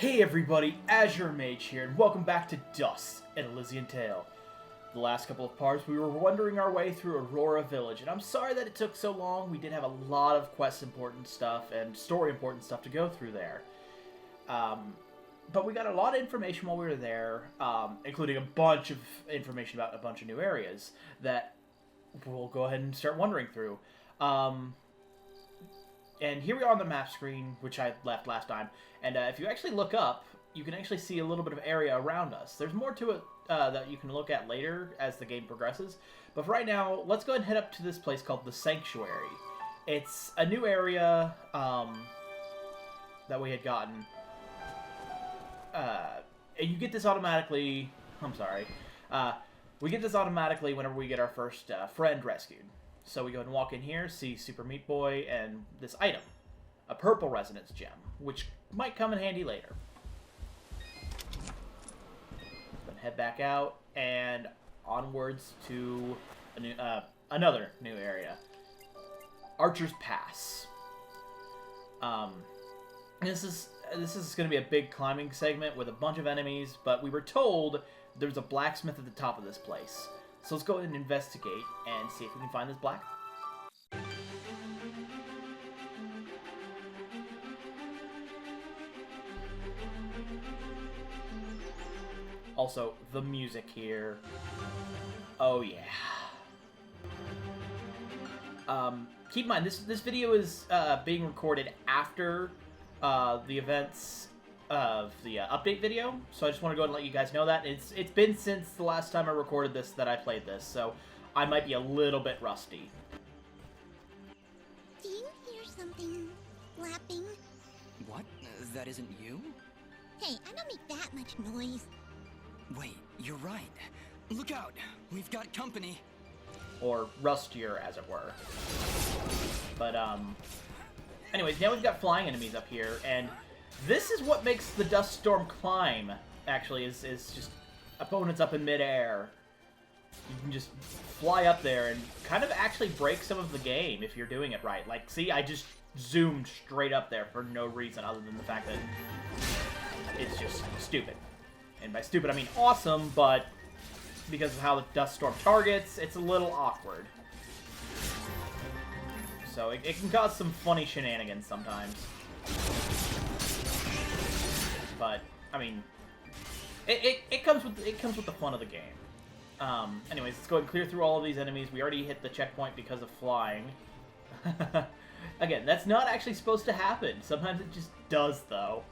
Hey everybody, Azure Mage here, and welcome back to Dust at Elysian Tail. The last couple of parts, we were wandering our way through Aurora Village, and I'm sorry that it took so long. We did have a lot of quest-important stuff and story-important stuff to go through there. But we got a lot of information while we were there, including a bunch of information about a bunch of new areas that we'll go ahead and start wandering through. And here we are on the map screen, which I left last time. And if you actually look up, you can actually see a little bit of area around us. There's more to it that you can look at later as the game progresses. But for right now, let's go ahead and head up to this place called the Sanctuary. It's a new area that we had gotten. And you get this automatically... I'm sorry. We get this automatically whenever we get our first friend rescued. So we go ahead and walk in here, see Super Meat Boy, and this item. A purple resonance gem, which might come in handy later. Then head back out, and onwards to a new, another new area. Archer's Pass. This is going to be a big climbing segment with a bunch of enemies, but we were told there's a blacksmith at the top of this place. So let's go ahead and investigate and see if we can find this black. Also, the music here. Oh yeah. Keep in mind, this video is being recorded after the events of the update video, so I just want to go ahead and let you guys know that. It's been since the last time I recorded this that I played this, so I might be a little bit rusty. Do you hear something flapping? What? That isn't you? Hey, I don't make that much noise. Wait, you're right. Look out! We've got company! Or rustier, as it were. But, anyways, now we've got flying enemies up here, and this is what makes the Dust Storm climb, actually, is just opponents up in midair. You can just fly up there and kind of actually break some of the game if you're doing it right. Like, see, I just zoomed straight up there for no reason other than the fact that it's just stupid. And by stupid, I mean awesome, but because of how the Dust Storm targets, it's a little awkward. So it can cause some funny shenanigans sometimes. But I mean, it comes with the fun of the game. Anyways, let's go ahead and clear through all of these enemies. We already hit the checkpoint because of flying. Again, that's not actually supposed to happen. Sometimes it just does, though.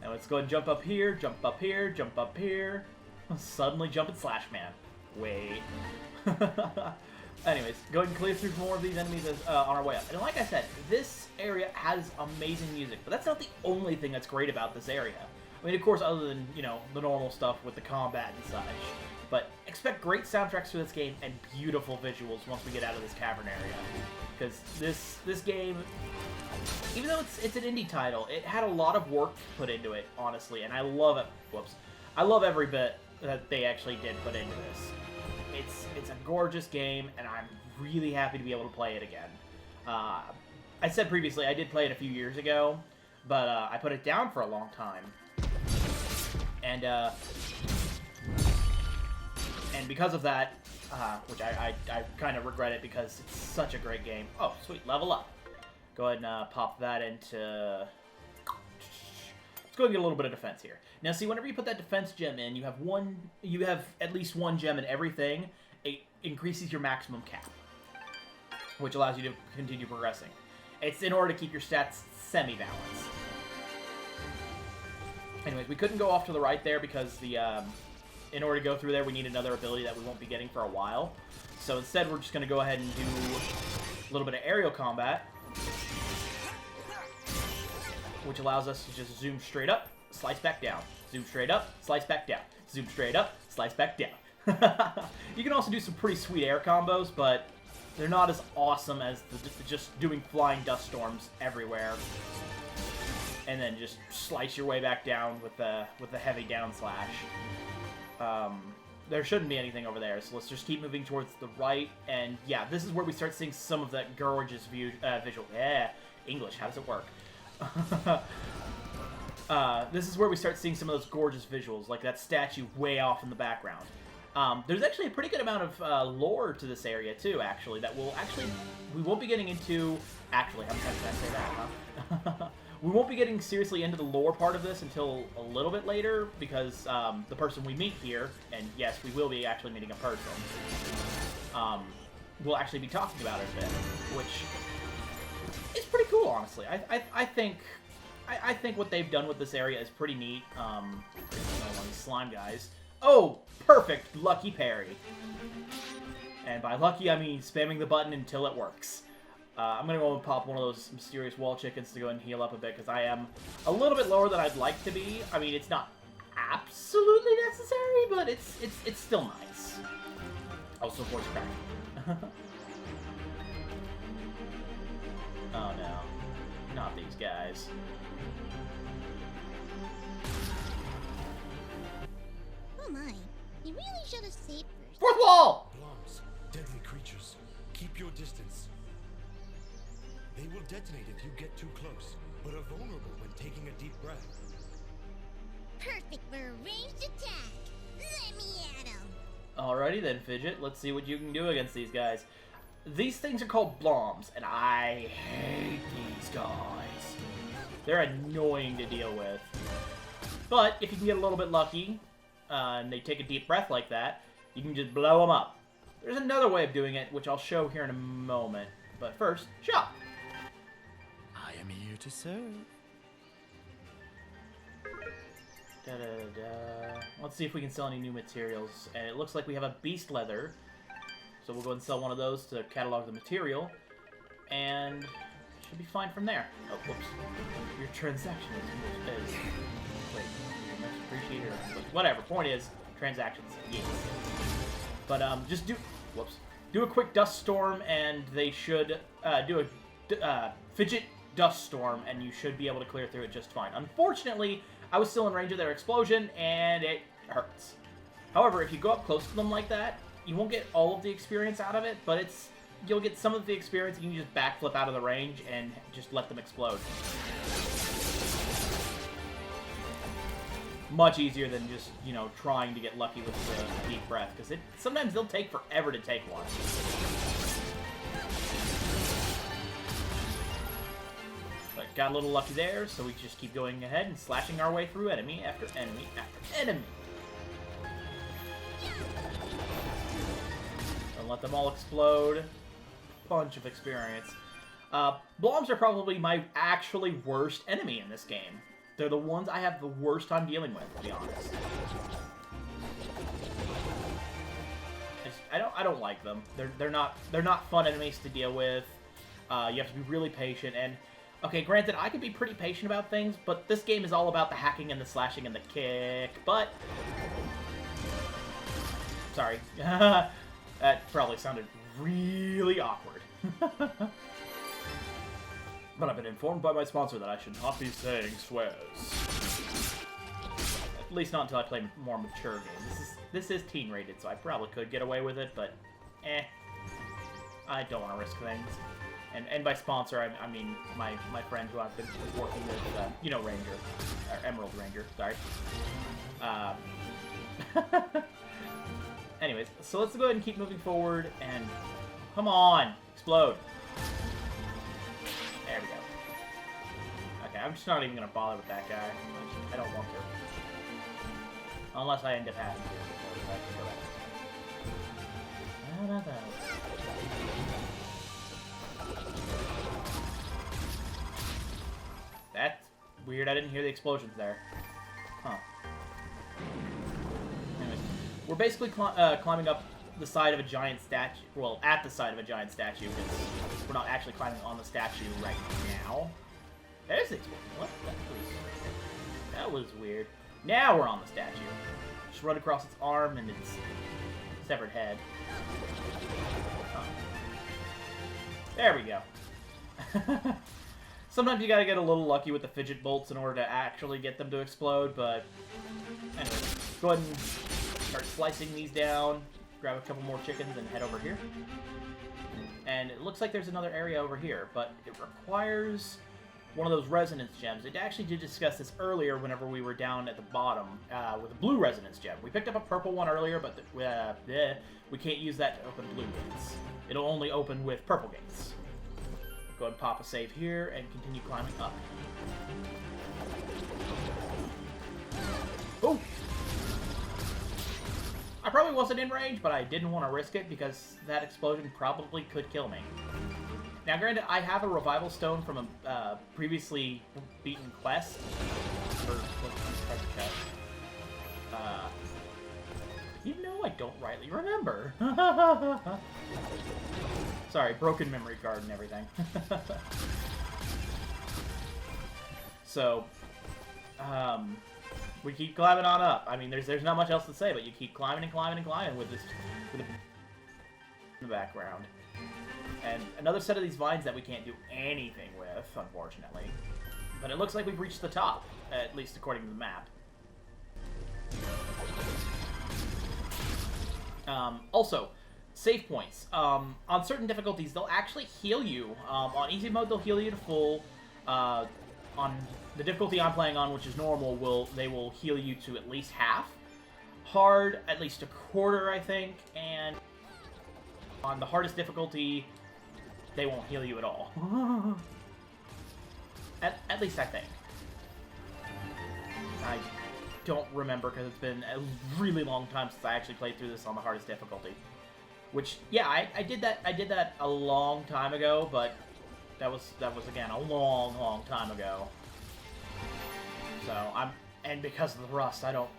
Now let's go ahead and jump up here, jump up here, jump up here. Suddenly jump and slash man. Wait. Anyways, go ahead and clear through more of these enemies on our way up. And like I said, this area has amazing music, but that's not the only thing that's great about this area. I mean, of course, other than, you know, the normal stuff with the combat and such. But expect great soundtracks for this game and beautiful visuals once we get out of this cavern area. Because this game, even though it's an indie title, it had a lot of work put into it, honestly, and I love it. Whoops. I love every bit that they actually did put into this. It's a gorgeous game, and I'm really happy to be able to play it again. I said previously I did play it a few years ago, but I put it down for a long time. And because of that, which I kind of regret it because it's such a great game. Oh, sweet, level up. Go ahead and pop that into... Let's go and get a little bit of defense here. Now, see, whenever you put that defense gem in, you have at least one gem in everything. It increases your maximum cap, which allows you to continue progressing. It's in order to keep your stats semi-balanced. Anyways, we couldn't go off to the right there because in order to go through there, we need another ability that we won't be getting for a while. So instead, we're just going to go ahead and do a little bit of aerial combat, which allows us to just zoom straight up, slice back down. Zoom straight up, slice back down. Zoom straight up, slice back down. You can also do some pretty sweet air combos, but they're not as awesome as just doing flying dust storms everywhere. And then just slice your way back down with the heavy down slash. There shouldn't be anything over there, so let's just keep moving towards the right. And yeah, this is where we start seeing some of that gorgeous visual. Yeah, English, how does it work? this is where we start seeing some of those gorgeous visuals, like that statue way off in the background. There's actually a pretty good amount of lore to this area, too, actually, that we won't be getting into... Actually, how many times did I say that, huh? We won't be getting seriously into the lore part of this until a little bit later, because the person we meet here, and yes, we will be actually meeting a person, we'll actually be talking about it a bit, which is pretty cool, honestly. I think what they've done with this area is pretty neat. One of these slime guys. Oh, perfect, lucky parry. And by lucky, I mean spamming the button until it works. I'm going to go and pop one of those mysterious wall chickens to go and heal up a bit, because I am a little bit lower than I'd like to be. I mean, it's not absolutely necessary, but it's still nice. Also, voice crack. Oh no. Not these guys. Oh my. You really should have saved first. Fourth wall! Alarms, deadly creatures. Keep your distance. They will detonate if you get too close, but are vulnerable when taking a deep breath. Perfect for a ranged attack. Let me at him. Alrighty then, Fidget. Let's see what you can do against these guys. These things are called bloms, and I hate these guys. They're annoying to deal with. But if you can get a little bit lucky, and they take a deep breath like that, you can just blow them up. There's another way of doing it, which I'll show here in a moment. But first, shop! I am here to serve. Da-da-da. Let's see if we can sell any new materials. And it looks like we have a beast leather. So we'll go and sell one of those to catalog the material. And should be fine from there. Oh, whoops. Your transaction is wait, much appreciated. Whatever. Point is, transactions. Yes. But just do a quick dust storm, and they should do a fidget dust storm, and you should be able to clear through it just fine. Unfortunately, I was still in range of their explosion, and it hurts. However, if you go up close to them like that, you won't get all of the experience out of it, but you'll get some of the experience. You can just backflip out of the range and just let them explode. Much easier than just, trying to get lucky with the deep breath, because sometimes they'll take forever to take one. But got a little lucky there, so we just keep going ahead and slashing our way through enemy after enemy after enemy. Don't let them all explode. Bunch of experience. Bloms are probably my actually worst enemy in this game. They're the ones I have the worst time dealing with, to be honest. I don't like them. They're not fun enemies to deal with. You have to be really patient. And okay, granted, I can be pretty patient about things, but this game is all about the hacking and the slashing and the kick. But sorry, that probably sounded really awkward. But I've been informed by my sponsor that I should not be saying swears. At least not until I play more mature games. This is teen rated, so I probably could get away with it, but I don't want to risk things. And by sponsor, I mean my friend who I've been working with, Ranger, or Emerald Ranger, sorry. Anyways, so let's go ahead and keep moving forward, and come on, explode. There we go. Okay, I'm just not even going to bother with that guy. I don't want to. Unless I end up having to. So I can go back. That's weird. I didn't hear the explosions there. Huh. Anyways, we're basically climbing up the side of a giant statue. Well, at the side of a giant statue. We're not actually climbing on the statue right now. There's the explosion. What? That was weird. Now we're on the statue. Just run across its arm and its severed head. Huh. There we go. Sometimes you gotta get a little lucky with the fidget bolts in order to actually get them to explode, but anyway, go ahead and start slicing these down. Grab a couple more chickens and head over here. And it looks like there's another area over here, but it requires one of those resonance gems. It actually did discuss this earlier whenever we were down at the bottom with a blue resonance gem. We picked up a purple one earlier, but we can't use that to open blue gates. It'll only open with purple gates. Go ahead and pop a save here and continue climbing up. Oh! I probably wasn't in range, but I didn't want to risk it because that explosion probably could kill me. Now, granted, I have a revival stone from a previously beaten quest. You know I don't rightly remember. Sorry, broken memory card and everything. So, we keep climbing on up. I mean, there's not much else to say, but you keep climbing and climbing and climbing with this in the background. And another set of these vines that we can't do anything with, unfortunately. But it looks like we've reached the top, at least according to the map. Also, save points. On certain difficulties, they'll actually heal you. On easy mode, they'll heal you to full. On the difficulty I'm playing on, which is normal, they will heal you to at least half. Hard, at least a quarter, I think. And on the hardest difficulty, they won't heal you at all. At least I think. I don't remember because it's been a really long time since I actually played through this on the hardest difficulty. Which, yeah, I did that a long time ago, but that was again a long time ago. So and because of the rust, I don't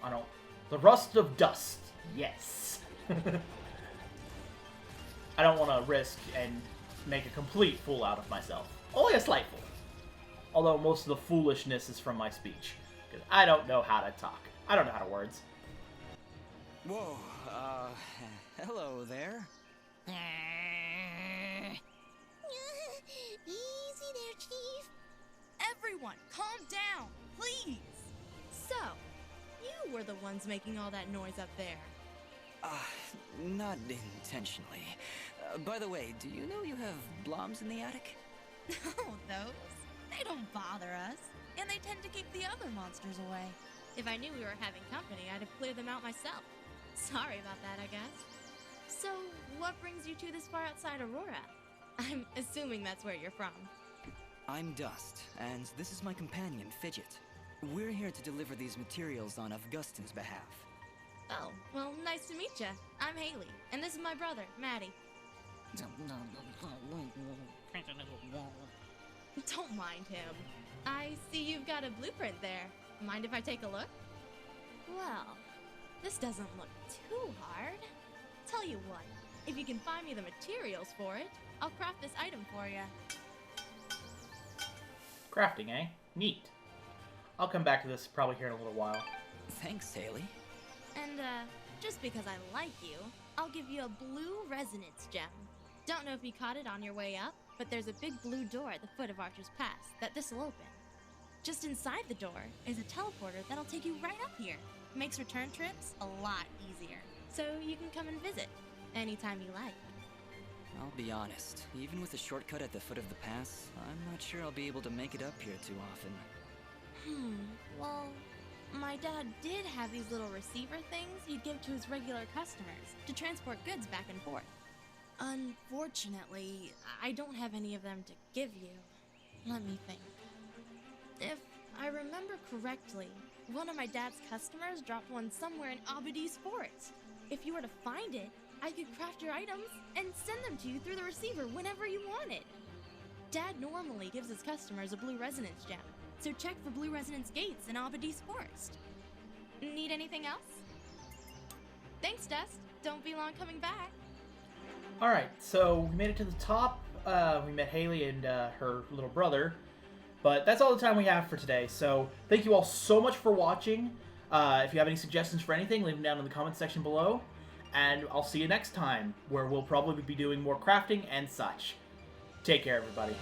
the rust of dust. Yes. I don't want to risk and make a complete fool out of myself. Only a slight fool. Although most of the foolishness is from my speech. Because I don't know how to talk. I don't know how to words. Whoa, hello there. Easy there, Chief. Everyone, calm down, please. So, you were the ones making all that noise up there. Not intentionally. By the way, do you know you have blobs in the attic? Oh, those? They don't bother us. And they tend to keep the other monsters away. If I knew we were having company, I'd have cleared them out myself. Sorry about that, I guess. So, what brings you two this far outside Aurora? I'm assuming that's where you're from. I'm Dust, and this is my companion, Fidget. We're here to deliver these materials on Augustin's behalf. Oh, well, nice to meet you. I'm Haley, and this is my brother, Maddie. Don't mind him. I see you've got a blueprint there. Mind if I take a look? Well, this doesn't look too hard. Tell you what, if you can find me the materials for it, I'll craft this item for you. Crafting, eh? Neat. I'll come back to this probably here in a little while. Thanks, Haley. And, just because I like you, I'll give you a blue resonance gem. Don't know if you caught it on your way up, but there's a big blue door at the foot of Archer's Pass that this'll open. Just inside the door is a teleporter that'll take you right up here. Makes return trips a lot easier. So you can come and visit anytime you like. I'll be honest, even with a shortcut at the foot of the pass, I'm not sure I'll be able to make it up here too often. Well, my dad did have these little receiver things he'd give to his regular customers to transport goods back and forth. Unfortunately, I don't have any of them to give you. Let me think. If I remember correctly, one of my dad's customers dropped one somewhere in Abadi's forest. If you were to find it, I could craft your items and send them to you through the receiver whenever you wanted. Dad normally gives his customers a blue resonance gem, so check for blue resonance gates in Abadi's forest. Need anything else? Thanks, Dust. Don't be long coming back. Alright, so we made it to the top. We met Haley and her little brother. But that's all the time we have for today. So thank you all so much for watching. If you have any suggestions for anything, leave them down in the comment section below. And I'll see you next time, where we'll probably be doing more crafting and such. Take care, everybody.